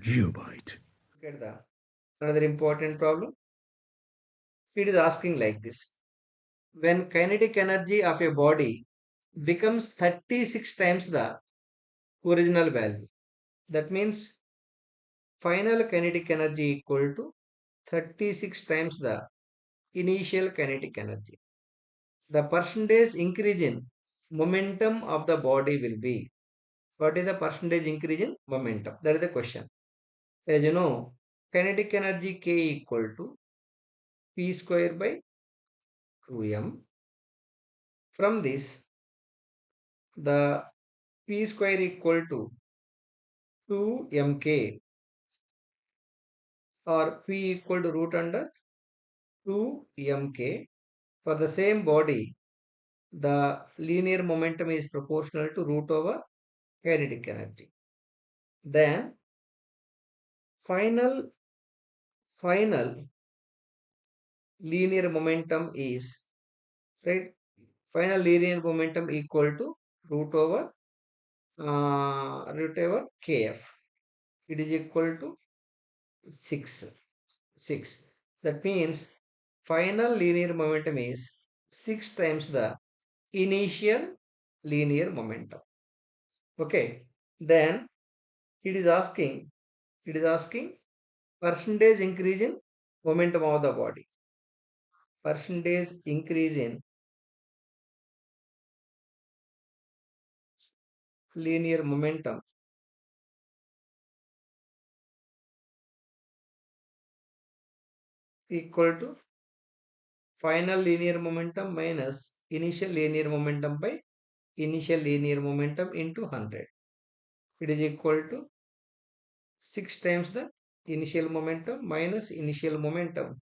geobyte. Look at the another important problem. It is asking like this. When kinetic energy of a body becomes 36 times the original value, that means final kinetic energy equal to 36 times the initial kinetic energy. The percentage increase in momentum of the body will be. What is the percentage increase in momentum? That is the question. As you know, kinetic energy K equal to P square by 2m. From this, the P square equal to 2mk or P equal to root under 2mk. For the same body, the linear momentum is proportional to root over kinetic energy. Then final linear momentum is, right, final linear momentum equal to root over kf. It is equal to 6. That means final linear momentum is 6 times the initial linear momentum. Okay, then it is asking percentage increase in momentum of the body. Percentage increase in linear momentum equal to final linear momentum minus initial linear momentum by initial linear momentum into 100. It is equal to 6 times the initial momentum minus initial momentum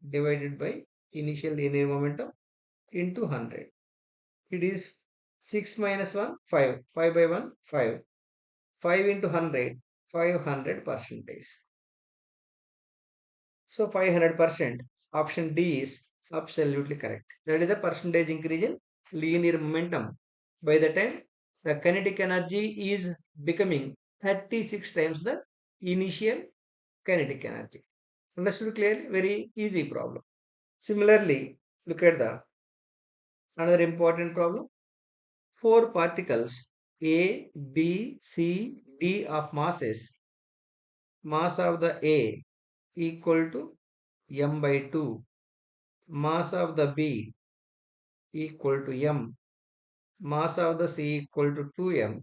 divided by initial linear momentum into 100. It is 6 minus 1, 5. 5 by 1, 5. 5 into 100, 500 percentage. So 500%. Option D is absolutely correct. That is the percentage increase in linear momentum. By the time the kinetic energy is becoming 36 times the initial kinetic energy. Understood clearly? Very easy problem. Similarly, look at the another important problem. Four particles A, B, C, D of masses. Mass of the A equal to m by 2. Mass of the B equal to m. Mass of the C equal to 2m.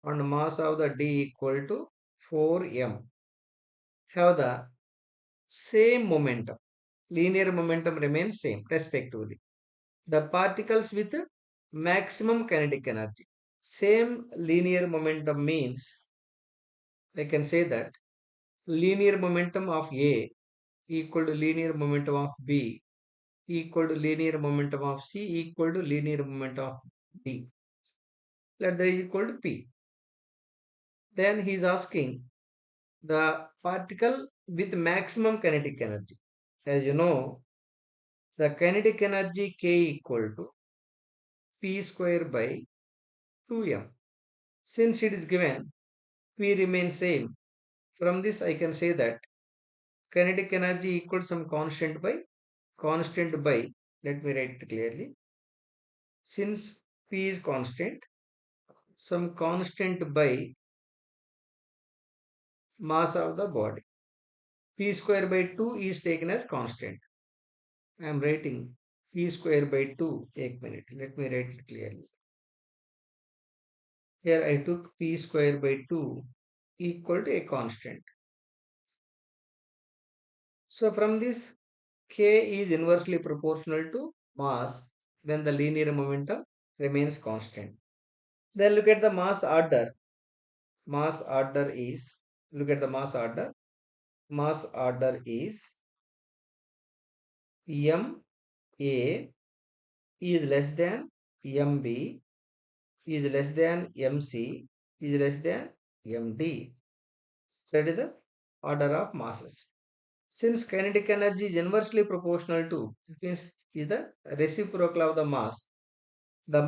And mass of the D equal to 4m. Have the same momentum. Linear momentum remains same respectively. The particles with maximum kinetic energy. Same linear momentum means I can say that linear momentum of A equal to linear momentum of B equal to linear momentum of C equal to linear momentum of D. Let that is equal to P. Then he is asking the particle with maximum kinetic energy. As you know, the kinetic energy K equal to P square by 2m. Since it is given, P remains same. From this I can say that kinetic energy equals some constant by, let me write it clearly. Since P is constant, some constant by mass of the body. P square by 2 is taken as constant. I am writing P square by 2. Ek minute. Let me write it clearly. Here I took P square by 2 equal to a constant. So from this, K is inversely proportional to mass when the linear momentum remains constant. Then look at the mass order. Mass order is, look at the mass order. Mass order is MA is less than MB is less than MC is less than MD. That is the order of masses. Since kinetic energy is inversely proportional to, it means is the reciprocal of the mass. the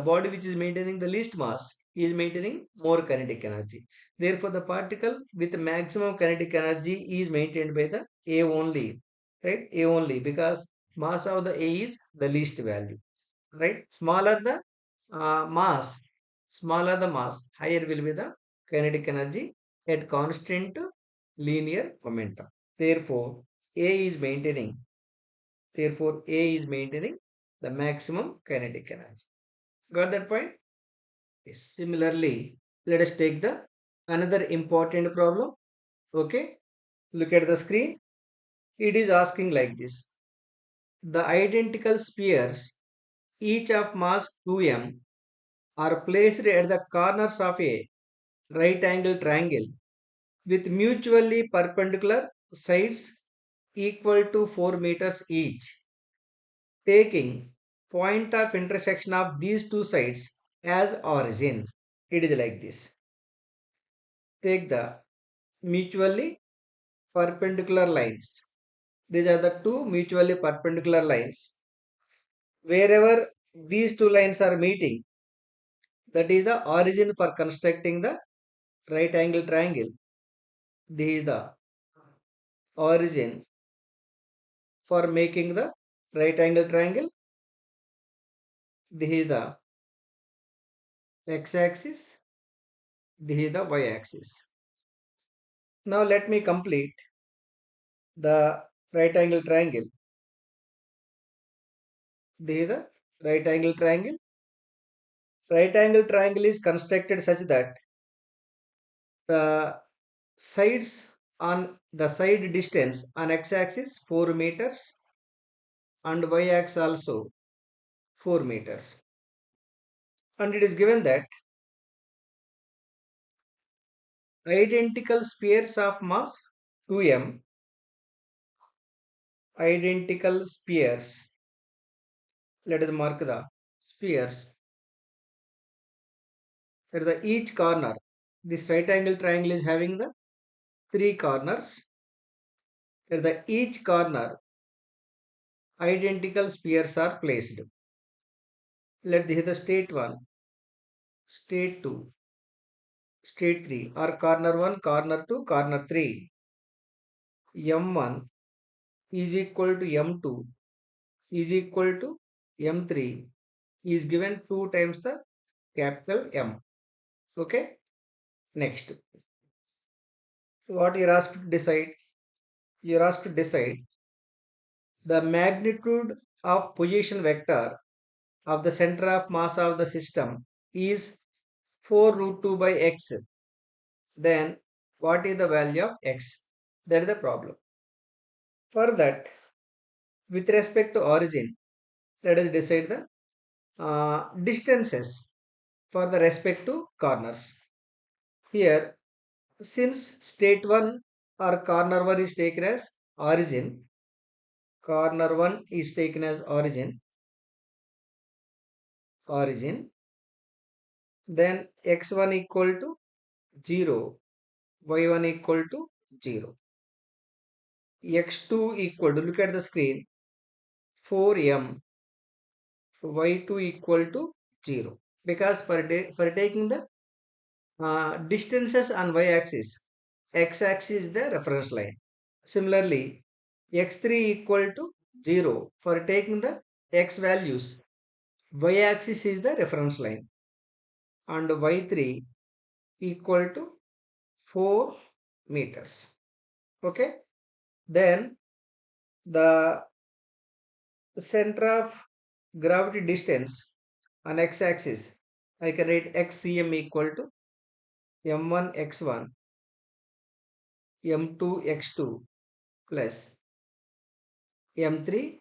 body which is maintaining the least mass is maintaining more kinetic energy. Therefore, the particle with maximum kinetic energy is maintained by the A only, right? A only, because mass of the A is the least value, right? Mass, smaller the mass, higher will be the kinetic energy at constant linear momentum. Therefore, A is maintaining, therefore, A is maintaining the maximum kinetic energy. Got that point? Yes. Similarly, let us take the another important problem. Okay, look at the screen. It is asking like this: the identical spheres, each of mass 2m, are placed at the corners of a right angle triangle with mutually perpendicular sides equal to 4 meters each, taking point of intersection of these two sides as origin. It is like this. Take the mutually perpendicular lines. These are the two mutually perpendicular lines. Wherever these two lines are meeting, that is the origin for constructing the right angle triangle. This is the origin for making the right angle triangle. This is the x-axis. This is the y-axis. Now let me complete the right angle triangle. This is the right angle triangle. Right angle triangle is constructed such that the sides on the side distance on x-axis 4 meters and y-axis also 4 meters. And it is given that identical spheres of mass 2m, identical spheres, let us mark the spheres at the each corner. This right angle triangle is having the 3 corners. At the each corner, identical spheres are placed. Let this is the state 1, state 2, state 3, or corner 1, corner 2, corner 3. M1 is equal to M2 is equal to M3 is given 2 times the capital M. Okay. Next, what you're asked to decide? You're asked to decide the magnitude of position vector of the center of mass of the system is 4 root 2 by x. Then what is the value of x? That is the problem. For that, with respect to origin, let us decide the distances for the respect to corners. Here, since state 1 or corner 1 is taken as origin, corner 1 is taken as origin, then x1 equal to 0, y1 equal to 0, x2 equal to, look at the screen, 4m, y2 equal to 0. Because for taking the distances on y-axis, x-axis is the reference line. Similarly, x3 equal to 0. For taking the x values, y-axis is the reference line. And y3 equal to 4 meters. Okay. Then the center of gravity distance on x-axis, I can write xcm equal to m1 x1 m2 x2 plus m3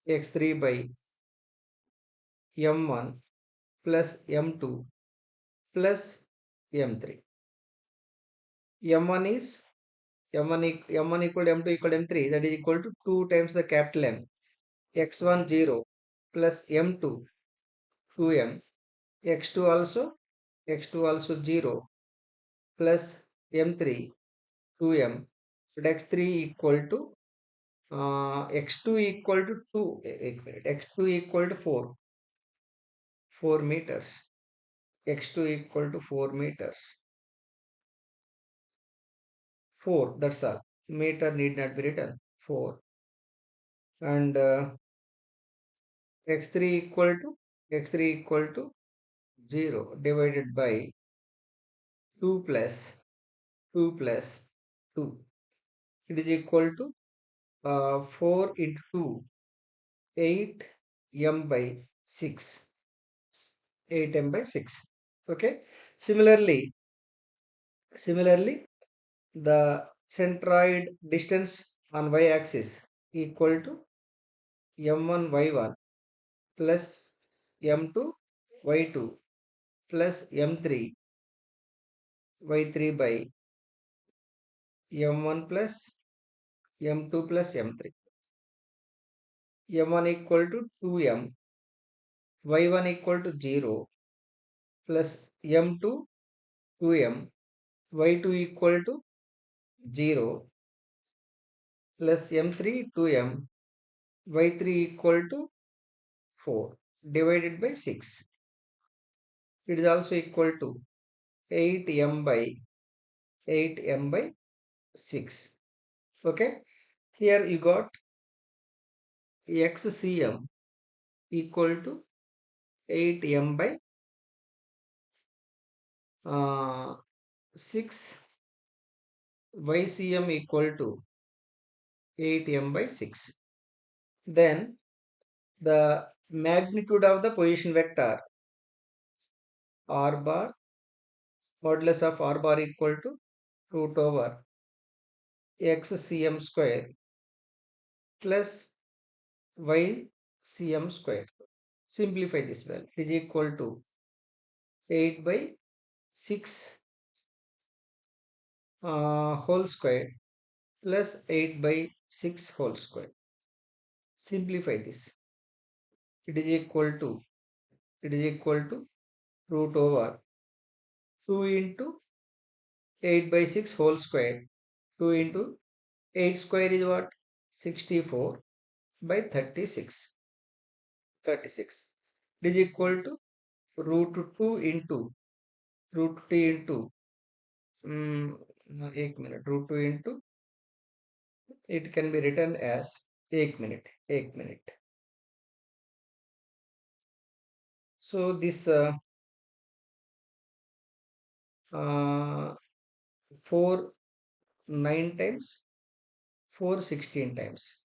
x3 by m1 plus m2 plus m3. m1 is m1 equal to m2 equal to m3, that is equal to 2 times the capital M. x1 0 plus m2 2m, x2 also 0 plus m3 2m, but x3 equal to x2 equal to 2, x2 equal to 4, 4 meters. X2 equal to 4 meters. 4, that's all. Meter need not be written. 4. And x3 equal to x3 equal to 0 divided by 2 plus 2 plus 2. It is equal to 4 into 2, 8 m by 6. 8 m by 6. Okay. Similarly, the centroid distance on y-axis equal to m1 y1 plus m2 y2 plus m3 y3 by m1 plus m2 plus m3. m1 equal to 2m, y1 equal to 0 plus m2 2m, y2 equal to 0 plus m3 2m, y3 equal to 4 divided by 6. It is also equal to 8m by 8m by 6. Okay. Here you got xcm equal to 8m by 6, ycm equal to 8m by 6. Then the magnitude of the position vector r bar modulus of r bar equal to root over xcm square plus ycm square. Simplify this well. It is equal to 8 by 6 whole square plus 8 by 6 whole square. Simplify this. It is equal to root over 2 into 8 by 6 whole square. 2 into 8 square is what? 64 by 36. 36. It is equal to root 2 into root 2 into एक minute, root 2 into, it can be written as 1 minute. So this 4 9 times 4 16 times.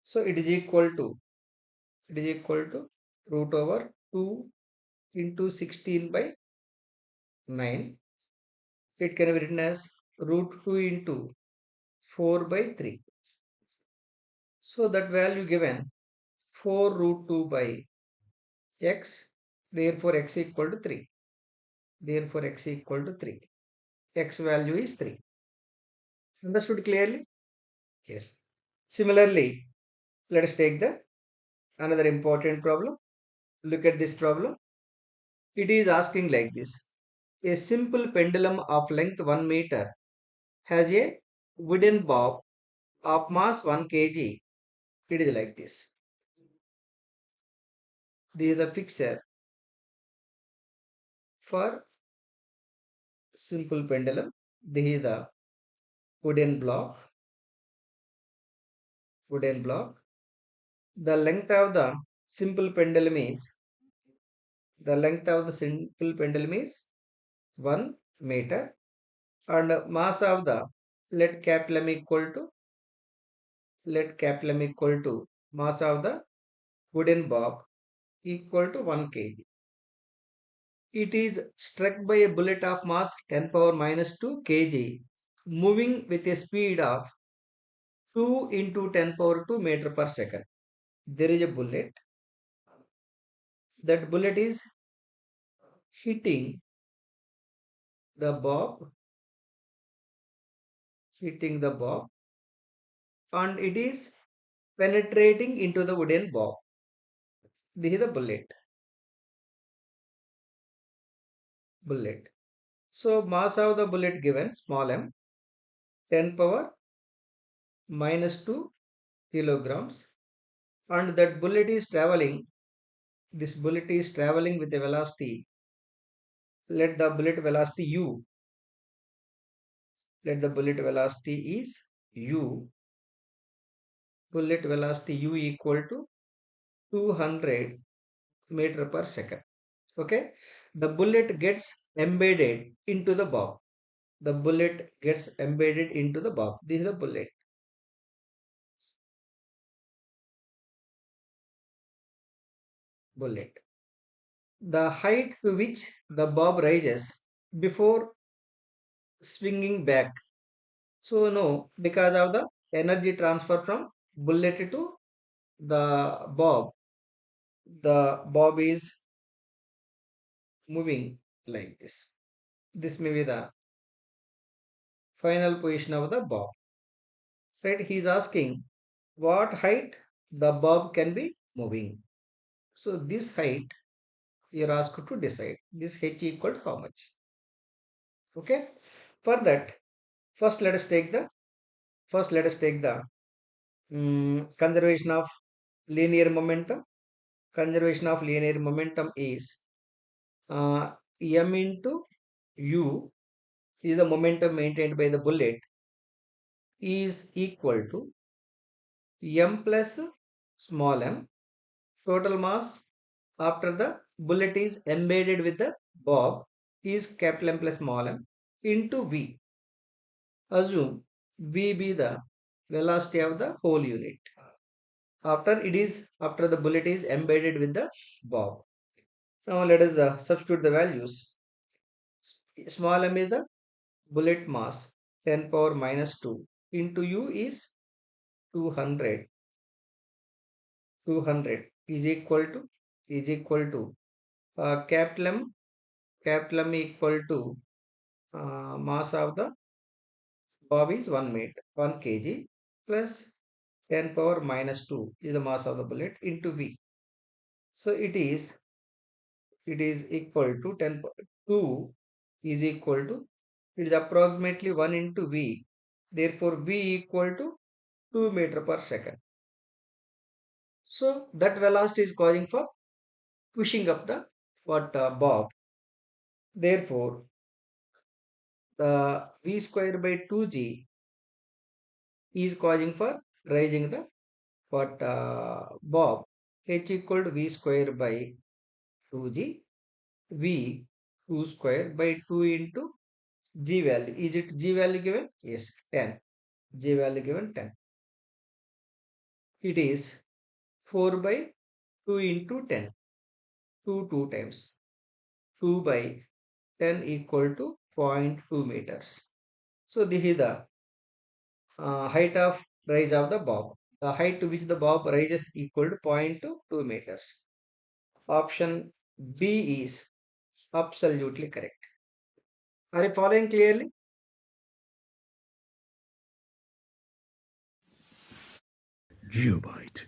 So it is equal to root over 2 into 16 by 9. It can be written as root 2 into 4 by 3. So that value given 4 root 2 by x, therefore x equal to 3. Therefore x equal to 3. X value is 3. Understood clearly? Yes. Similarly, let us take the another important problem. Look at this problem. It is asking like this. A simple pendulum of length 1 meter has a wooden bob of mass 1 kg. It is like this. This is the picture for simple pendulum. This is the wooden block. The length of the simple pendulum is 1 meter, and mass of the let capital M equal to mass of the wooden bob equal to 1 kg. It is struck by a bullet of mass 10 power minus 2 kg moving with a speed of 2 into 10 power 2 meter per second. There is a bullet. That bullet is hitting the bob, and it is penetrating into the wooden bob. This is the bullet. So mass of the bullet given small m 10 power minus 2 kilograms, and that bullet is traveling This bullet is traveling with a velocity. Let the bullet velocity u. Let the bullet velocity is u. Bullet velocity u equal to 200 meter per second. Okay. The bullet gets embedded into the bob. The bullet gets embedded into the bob. This is the bullet. Bullet. The height to which the bob rises before swinging back. So no, because of the energy transfer from bullet to the bob is moving like this. This may be the final position of the bob. Right? He is asking what height the bob can be moving. So this height you are asked to decide. This h equal to how much? Okay. For that, first let us take the conservation of linear momentum. Conservation of linear momentum is m into u is the momentum maintained by the bullet is equal to m plus small m total mass after the bullet is embedded with the bob is capital M plus small m into v. Assume v be the velocity of the whole unit after the bullet is embedded with the bob. Now let us substitute the values. Small m is the bullet mass 10 power minus 2 into u is 200. 200 is equal to capital M equal to mass of the bob is 1 kg plus 10 power minus 2 is the mass of the bullet into v. So it is equal to 2 is equal to it is approximately 1 into v. Therefore v equal to 2 meter per second. So that velocity is causing for pushing up the bob. Therefore the v square by 2g is causing for raising the bob. H equal to v square by 2g, v 2 square by 2 into g value. Is it g value given? Yes, 10. G value given 10. It is 4 by 2 into 10. 2 times. 2 by 10 equal to zero point 0.2 meters. So this is the height of rise of the bob. The height to which the bob rises equal to 0.2 meters. Option B is absolutely correct. Are you following clearly? Geobyte.